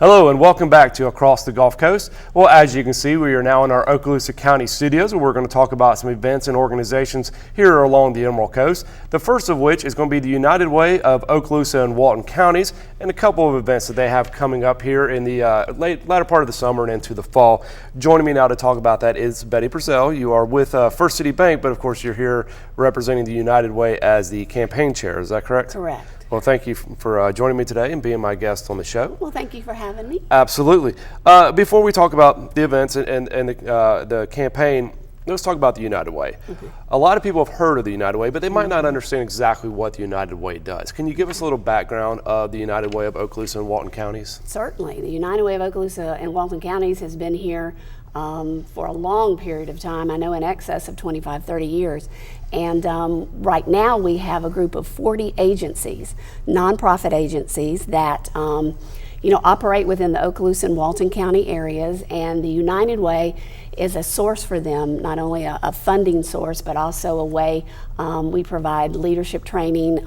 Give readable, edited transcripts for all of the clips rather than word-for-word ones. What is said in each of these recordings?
Hello and welcome back to Across the Gulf Coast. Well, as you can see, we are now in our Okaloosa County studios, and we're going to talk about some events and organizations here along the Emerald Coast. The first of which is going to be the United Way of Okaloosa and Walton counties, and a couple of events that they have coming up here in the latter part of the summer and into the fall. Joining me now to talk about that is Betty Purcell. You are with First City Bank, but of course you're here representing the United Way as the campaign chair. Is that correct? Correct. Well, thank you for joining me today and being my guest on the show. Well, thank you for having me. Absolutely. Before we talk about the events and the campaign, let's talk about the United Way. Mm-hmm. A lot of people have heard of the United Way, but they might not understand exactly what the United Way does. Can you give us a little background of the United Way of Okaloosa and Walton counties? Certainly. The United Way of Okaloosa and Walton counties has been here for a long period of time, I know in excess of 25, 30 years. And right now we have a group of 40 agencies, nonprofit agencies that operate within the Okaloosa and Walton County areas, and the United Way is a source for them, not only a funding source, but also a way we provide leadership training.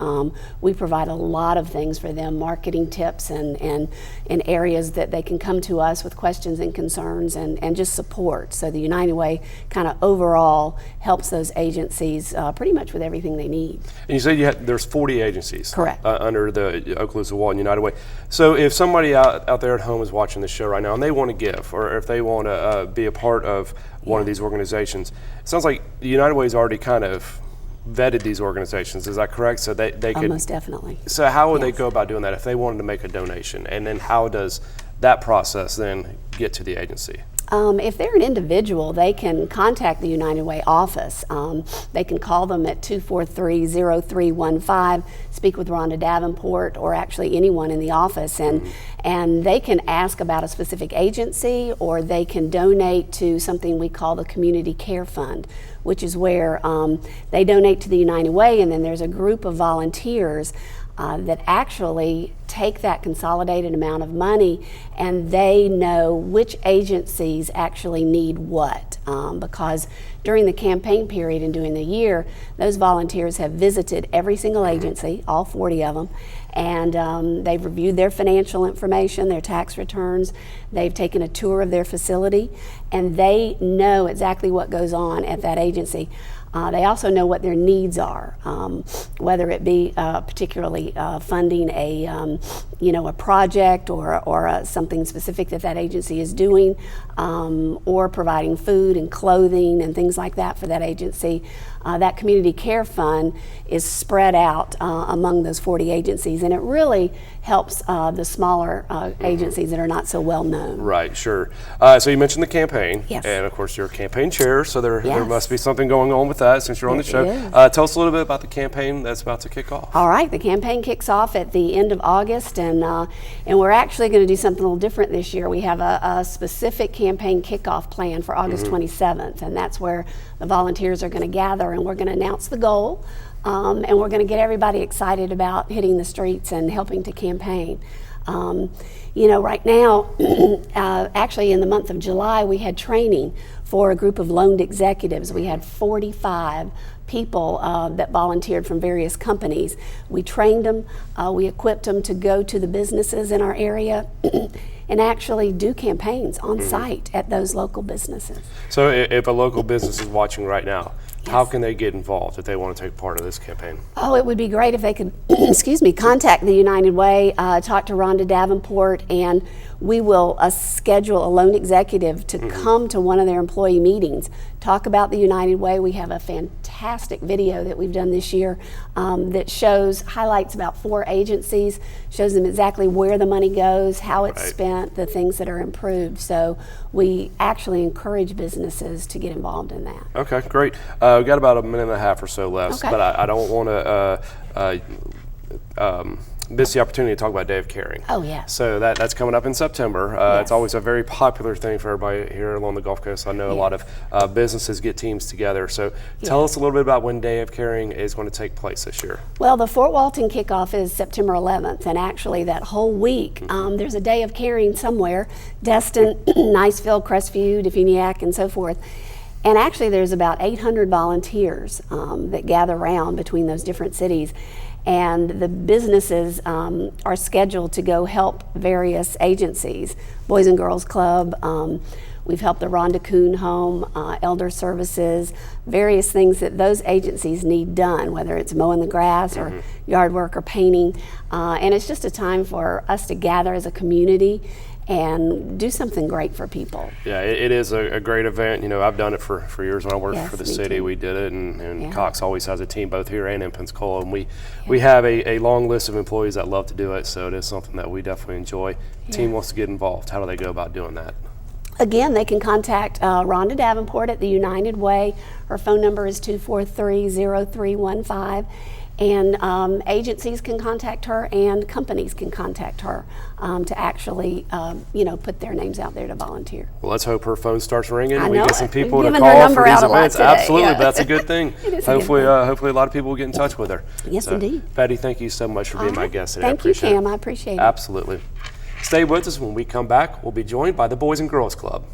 We provide a lot of things for them, marketing tips and areas that they can come to us with questions and concerns and just support. So the United Way kind of overall helps those agencies pretty much with everything they need. And you said there's 40 agencies. Correct. Under the Okaloosa Walton United Way. So if somebody out there at home is watching the show right now and they want to give, or if they want to be a part of one of these organizations, it sounds like the United Way has already kind of vetted these organizations. Is that correct? So they could most definitely. So how would they go about doing that if they wanted to make a donation? And then how does that process then get to the agency? If they're an individual, they can contact the United Way office. They can call them at 243-0315, speak with Rhonda Davenport, or actually anyone in the office, and they can ask about a specific agency, or they can donate to something we call the Community Care Fund, which is where they donate to the United Way, and then there's a group of volunteers that actually take that consolidated amount of money, and they know which agencies actually need what, because during the campaign period and during the year, those volunteers have visited every single agency, all 40 of them, and they've reviewed their financial information, their tax returns, they've taken a tour of their facility, and they know exactly what goes on at that agency. They also know what their needs are, whether it be particularly funding a project or something specific that agency is doing, or providing food and clothing and things like that for that agency. That Community Care Fund is spread out among those 40 agencies, and it really helps the smaller agencies that are not so well known. Right, sure. So you mentioned the campaign, yes. And of course you're a campaign chair, so there yes. must be something going on with that since you're on the show. Tell us a little bit about the campaign that's about to kick off. All right, the campaign kicks off at the end of August, and we're actually going to do something a little different this year. We have a specific campaign kickoff plan for August 27th, and that's where the volunteers are going to gather, and we're going to announce the goal, and we're going to get everybody excited about hitting the streets and helping to campaign. Right now, actually in the month of July, we had training for a group of loaned executives. We had 45 people that volunteered from various companies. We trained them, we equipped them to go to the businesses in our area and actually do campaigns on site at those local businesses. So if a local business is watching right now, how can they get involved if they want to take part of this campaign? Oh, it would be great if they could, contact the United Way, talk to Rhonda Davenport, and we will schedule a loan executive to come to one of their employee meetings, talk about the United Way. We have a fantastic video that we've done this year that highlights about 4 agencies, shows them exactly where the money goes, how it's spent, the things that are improved. So we actually encourage businesses to get involved in that. Okay, great. We've got about a minute and a half or so left, but I don't want to miss the opportunity to talk about Day of Caring. Oh, yeah. So that's coming up in September. Yes. It's always a very popular thing for everybody here along the Gulf Coast. I know a lot of businesses get teams together. So tell us a little bit about when Day of Caring is going to take place this year. Well, the Fort Walton kickoff is September 11th, and actually that whole week there's a Day of Caring somewhere, Destin, Niceville, Crestview, Defuniak, and so forth. And actually there's about 800 volunteers that gather around between those different cities. and the businesses are scheduled to go help various agencies, Boys and Girls Club. We've helped the Rhonda Coon Home, Elder Services, various things that those agencies need done, whether it's mowing the grass or yard work or painting. And it's just a time for us to gather as a community and do something great for people. Yeah, it is a great event. You know, I've done it for years when I worked for the city. Too. We did it, and Cox always has a team both here and in Pensacola, and we have a long list of employees that love to do it, so it is something that we definitely enjoy. The team wants to get involved. How do they go about doing that? Again, they can contact Rhonda Davenport at the United Way. Her phone number is 243-0315. And agencies can contact her, and companies can contact her to actually, put their names out there to volunteer. Well, let's hope her phone starts ringing. I We know get some it. people We've to given her call number for these out a lot events. today, Absolutely, yeah. that's a good thing. It is a good Hopefully, thing. hopefully, a lot of people will get in touch with her. Yes, indeed. Patty, thank you so much for being my guest today. Thank you, Cam. I appreciate it. Absolutely. Stay with us. When we come back, we'll be joined by the Boys and Girls Club.